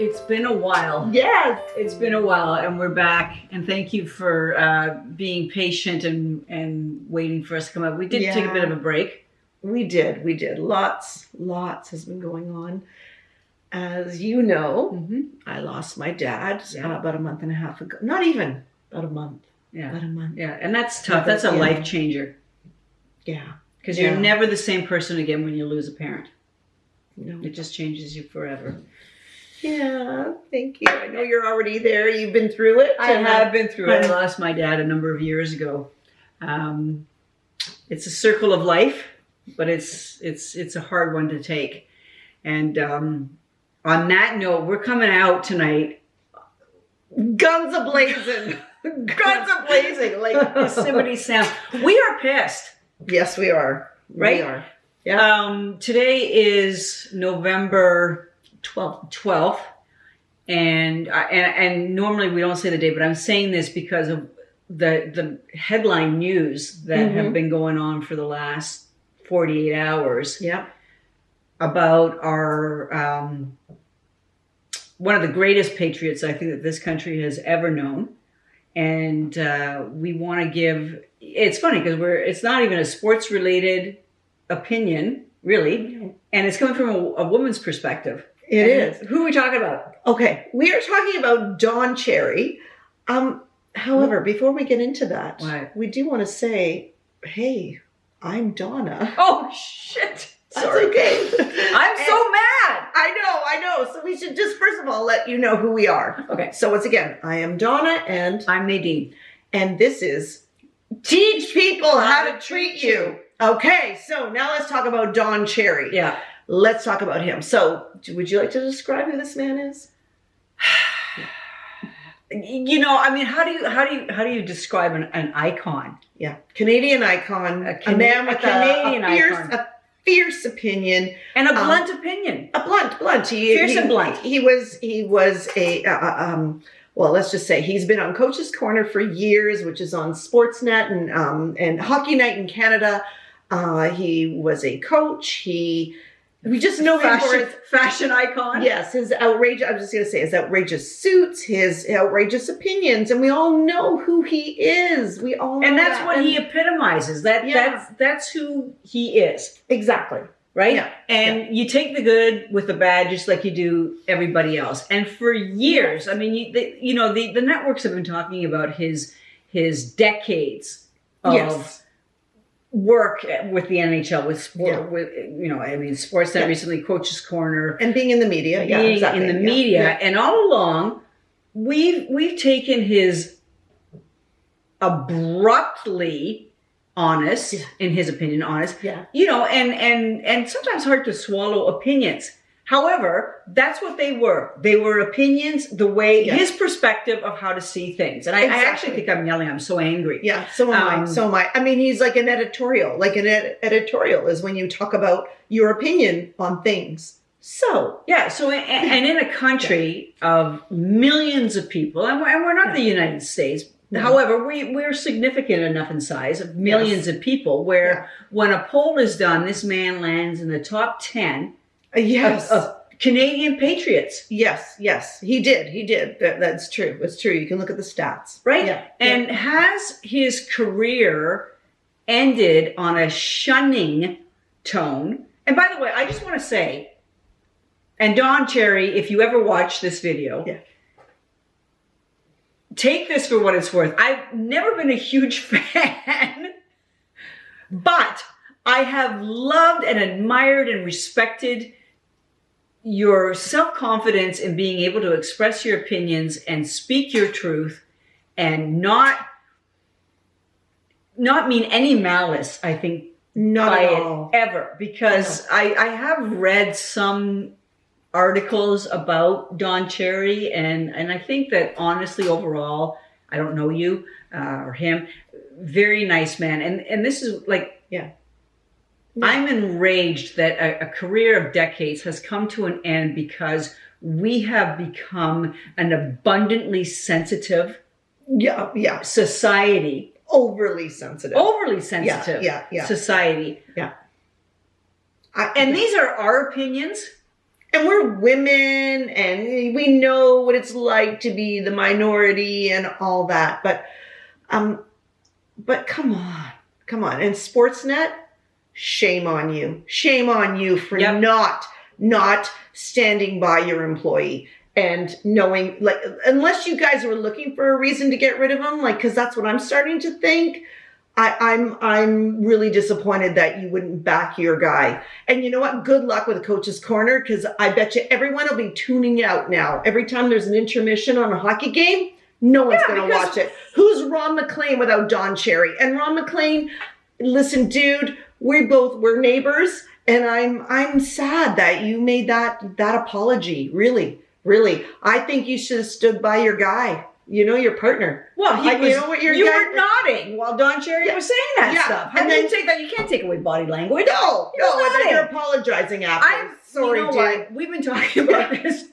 It's been a while. Yes. It's been a while, and we're back. And thank you for being patient and waiting for us to come up. We did take a bit of a break. We did. Lots has been going on. As you know, I lost my dad about a month and a half ago. Not even, about a month. Yeah. About a month. Yeah, and that's tough. That's a life changer. Yeah. Because you're never the same person again when you lose a parent. No. It just changes you forever. Yeah, thank you. I know you're already there. You've been through it. I have been through it. I lost my dad a number of years ago. It's a circle of life, but it's a hard one to take. And on that note, we're coming out tonight, guns a-blazing. Guns a-blazing, like Yosemite Sam. We are pissed. Yes, we are. Right? We are. Yeah. Today is November 12th. And normally we don't say the day, but I'm saying this because of the headline news that have been going on for the last 48 hours. Yeah. About our one of the greatest patriots I think that this country has ever known. And we want to give, it's funny because it's not even a sports related opinion, really. And it's coming from a woman's perspective. It is. Who are we talking about? Okay. We are talking about Dawn Cherry. However, before we get into that, we do want to say, hey, I'm Donna. Oh, shit. Sorry. That's okay. I'm so mad. I know. So we should just, first of all, let you know who we are. Okay. So once again, I am Donna and I'm Nadine. And this is Teach People How to Treat You. Okay. So now let's talk about Dawn Cherry. Yeah. Let's talk about him. So would you like to describe who this man is? You know, I mean, how do you describe an icon? Yeah. Canadian icon. A man with a fierce opinion and a blunt opinion. A blunt. Fierce and blunt. He was a well, let's just say he's been on Coach's Corner for years, which is on Sportsnet and Hockey Night in Canada. He was a coach. We just know him for his fashion icon. Yes, his outrageous suits, his outrageous opinions, and we all know who he is. We all know and that's what he epitomizes. That's who he is. Exactly. Right? Yeah. And you take the good with the bad just like you do everybody else. And for years, I mean, the networks have been talking about his decades of work with the NHL, with sport, with Sportsnet recently, Coach's Corner, and being in the media, and all along, we've taken his abruptly honest, in his opinion, and sometimes hard to swallow opinions. However, that's what they were. They were opinions, his perspective of how to see things. And I actually think I'm yelling. I'm so angry. Yeah, so am I. I mean, he's like an editorial. Like an editorial is when you talk about your opinion on things. So. Yeah, and in a country of millions of people, and we're not the United States. No. However, we're significant enough in size of millions of people where when a poll is done, this man lands in the top 10 of Canadian Patriots. Yes, he did. That's true. It's true. You can look at the stats. Right? Yeah. And has his career ended on a shunning tone? And by the way, I just want to say, and Dawn Cherry, if you ever watch this video, take this for what it's worth. I've never been a huge fan, but I have loved and admired and respected your self-confidence in being able to express your opinions and speak your truth and not mean any malice, I think, not by at all. It ever. Because I have read some articles about Dawn Cherry and I think that honestly overall, I don't know you or him, very nice man. And this is like, I'm enraged that a career of decades has come to an end because we have become an abundantly sensitive society. Overly sensitive society. Yeah. And these are our opinions. And we're women and we know what it's like to be the minority and all that. But come on. And Sportsnet, shame on you. Shame on you for not standing by your employee and knowing, like, unless you guys were looking for a reason to get rid of him, like, because that's what I'm starting to think. I'm really disappointed that you wouldn't back your guy. And you know what? Good luck with Coach's Corner, because I bet you everyone will be tuning out now. Every time there's an intermission on a hockey game, no one's going to watch it. Who's Ron MacLean without Don Cherry? And Ron MacLean, listen, dude, we're neighbors, and I'm sad that you made that apology. Really. I think you should have stood by your guy. You know, your partner. Well, you know what you were nodding while Don Cherry was saying that stuff. How do you take that? You can't take away body language. No, and then you're apologizing after. I'm sorry, you know dude. What? We've been talking about this.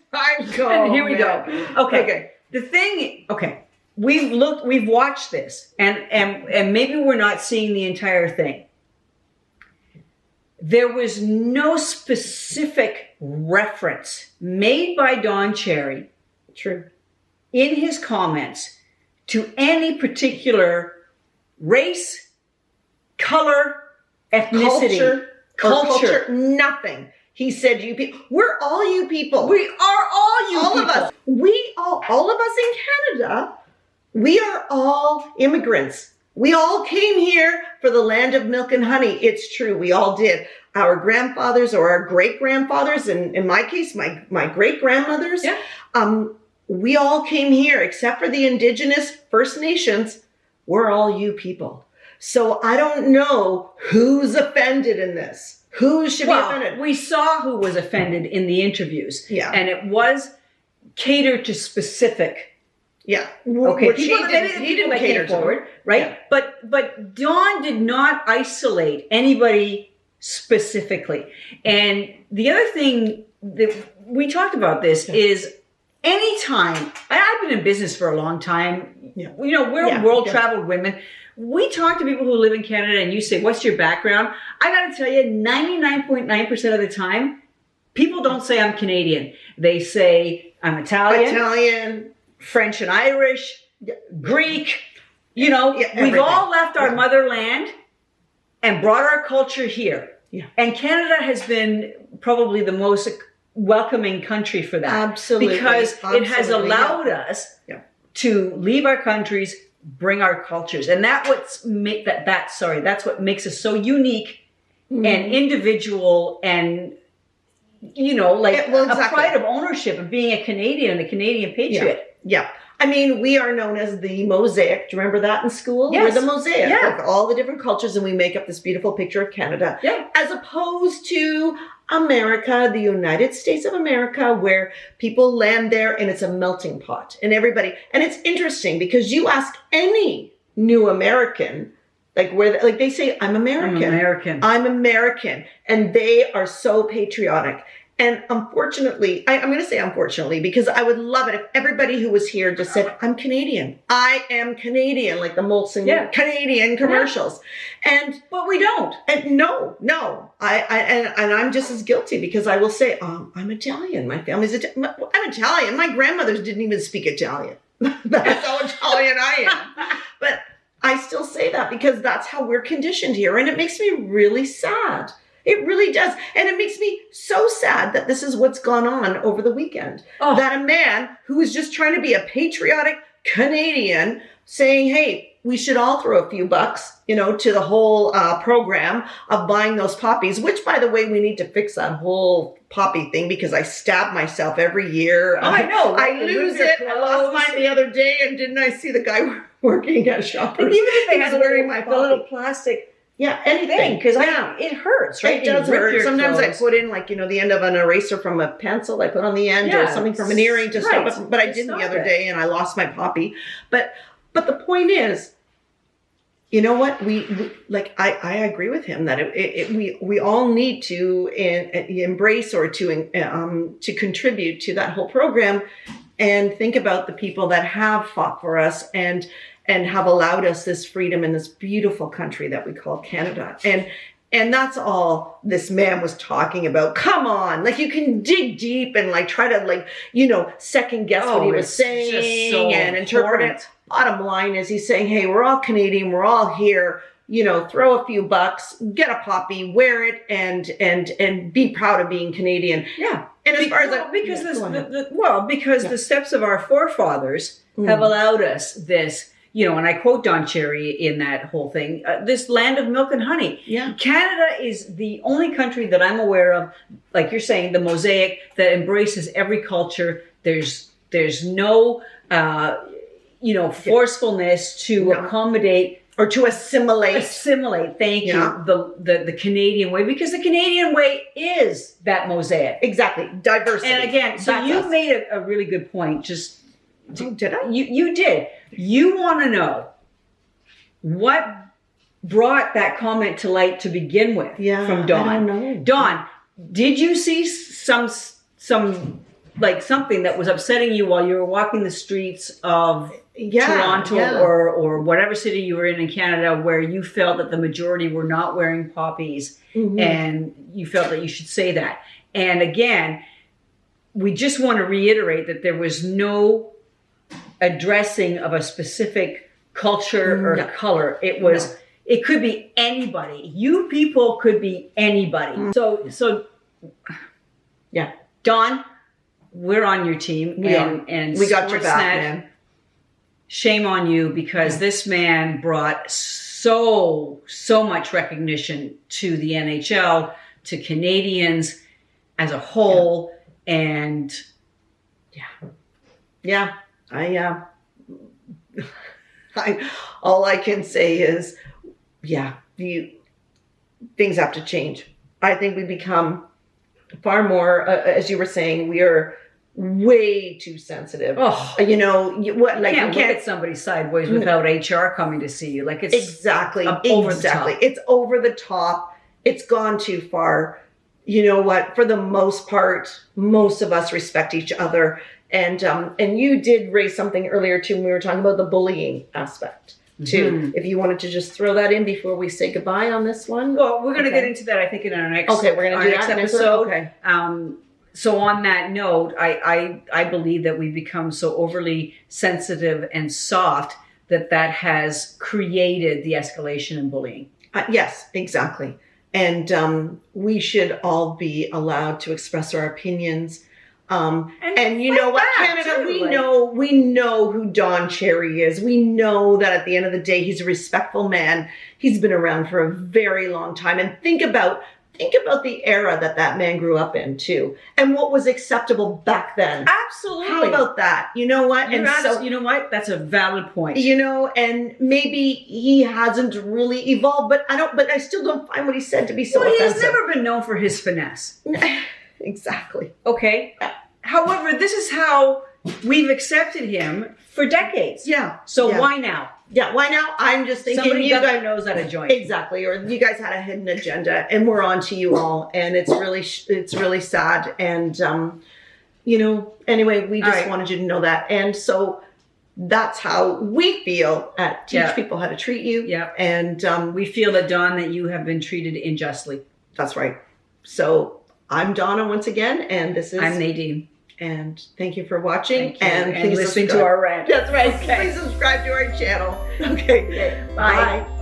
Here we go. Okay. The thing. Okay. We've watched this, and maybe we're not seeing the entire thing. There was no specific reference made by Don Cherry. True. In his comments to any particular race, color, ethnicity, culture, nothing. He said, you people, we're all you people. We are all you people. Of us. All of us in Canada, we are all immigrants. We all came here for the land of milk and honey. It's true. We all did. Our grandfathers or our great-grandfathers, and in my case, my great-grandmothers, we all came here, except for the Indigenous First Nations. We're all you people. So I don't know who's offended in this. Who should be offended? We saw who was offended in the interviews. Yeah. And it was catered to specific. Yeah. Okay. He didn't cater forward, right? Yeah. But Don did not isolate anybody specifically. And the other thing that we talked about this is anytime, I've been in business for a long time, you know, we're world-traveled women. We talk to people who live in Canada and you say, what's your background? I got to tell you, 99.9% of the time, people don't say I'm Canadian. They say I'm Italian, French and Irish, Greek. You know, we've all left our motherland and brought our culture here. Yeah. And Canada has been probably the most welcoming country for that. Absolutely. Because it has allowed us to leave our countries, bring our cultures. And that's what makes us so unique and individual and, you know, like a pride of ownership of being a Canadian and a Canadian patriot. Yeah. I mean, we are known as the mosaic. Do you remember that in school? Yes. We're the mosaic of all the different cultures, and we make up this beautiful picture of Canada. Yeah. As opposed to America, the United States of America, where people land there and it's a melting pot and everybody. And it's interesting because you ask any new American, like they say, I'm American. I'm American. And they are so patriotic. And unfortunately, I'm going to say unfortunately, because I would love it if everybody who was here just said, I'm Canadian. I am Canadian, like the Molson Canadian commercials. But we don't. And no. I'm just as guilty because I will say, I'm Italian. My family's Italian. I'm Italian. My grandmothers didn't even speak Italian. That's how Italian I am. But I still say that because that's how we're conditioned here. And it makes me really sad. It really does. And it makes me so sad that this is what's gone on over the weekend. That a man who is just trying to be a patriotic Canadian saying, hey, we should all throw a few bucks, you know, to the whole program of buying those poppies, which, by the way, we need to fix that whole poppy thing because I stab myself every year. I know. I lose it. I lost mine the other day, and didn't I see the guy working at Shoppers? But even if they had wearing my little plastic... anything, because it hurts, right? It does hurt. Sometimes I put in, like, you know, the end of an eraser from a pencil. I put on the end or something from an earring to stop it. But I didn't the other day, and I lost my poppy. But the point is, you know what? I agree with him that we all need to embrace or to contribute to that whole program, and think about the people that have fought for us and have allowed us this freedom in this beautiful country that we call Canada. And that's all this man was talking about. Come on, like you can dig deep and like try to like, second guess what he was saying so and interpret it. Bottom line is he's saying, hey, we're all Canadian, we're all here, throw a few bucks, get a poppy, wear it, and be proud of being Canadian. Yeah. And as far as because the steps of our forefathers have allowed us this. And I quote Don Cherry in that whole thing, this land of milk and honey. Yeah. Canada is the only country that I'm aware of, like you're saying, the mosaic that embraces every culture. There's no, forcefulness to accommodate or to assimilate. Thank you. The Canadian way, because the Canadian way is that mosaic. Exactly. Diversity. And again, so you made a really good point. Did I? You did. You want to know what brought that comment to light to begin with from Dawn. I don't know. Dawn, did you see some like something that was upsetting you while you were walking the streets of Toronto or whatever city you were in Canada, where you felt that the majority were not wearing poppies and you felt that you should say that? And again, we just want to reiterate that there was no addressing of a specific culture or color. It was, it could be anybody. You people could be anybody. So yeah, Dawn, we're on your team. And we got your back, Sportsnet, man. Shame on you, because this man brought so much recognition to the NHL, to Canadians as a whole. And all I can say is, things have to change. I think we become far more, as you were saying, we are way too sensitive. Oh, you can't look at somebody sideways without HR coming to see you. Like, it's over the top. It's over the top. It's gone too far. You know what? For the most part, most of us respect each other. And you did raise something earlier too when we were talking about the bullying aspect too. If you wanted to just throw that in before we say goodbye on this one. Well, we're going to get into that, I think, in our next. Okay, we're going to do that next episode. Okay. So on that note, I believe that we've become so overly sensitive and soft that has created the escalation in bullying. Yes, exactly. And we should all be allowed to express our opinions. And you know what, Canada, we know who Don Cherry is. We know that at the end of the day, he's a respectful man. He's been around for a very long time. And think about the era that man grew up in too, and what was acceptable back then. Absolutely. How about that? You know what? You know what? That's a valid point. And maybe he hasn't really evolved, but I still don't find what he said to be so offensive. He's never been known for his finesse. Exactly. Okay. However, this is how we've accepted him for decades. Yeah. So why now? Yeah, why now? I'm just thinking somebody knows how to join. Exactly. Or you guys had a hidden agenda, and we're on to you all, and it's really sad. And anyway, we just wanted you to know that. And so that's how we feel at Teach People How to Treat You. Yeah. And we feel that, Dawn, that you have been treated unjustly. That's right. So I'm Donna once again, and I'm Nadine. And thank you for watching. Thank you. And please listening to our rant. That's right. Okay. Please subscribe to our channel. Okay. Bye. Bye.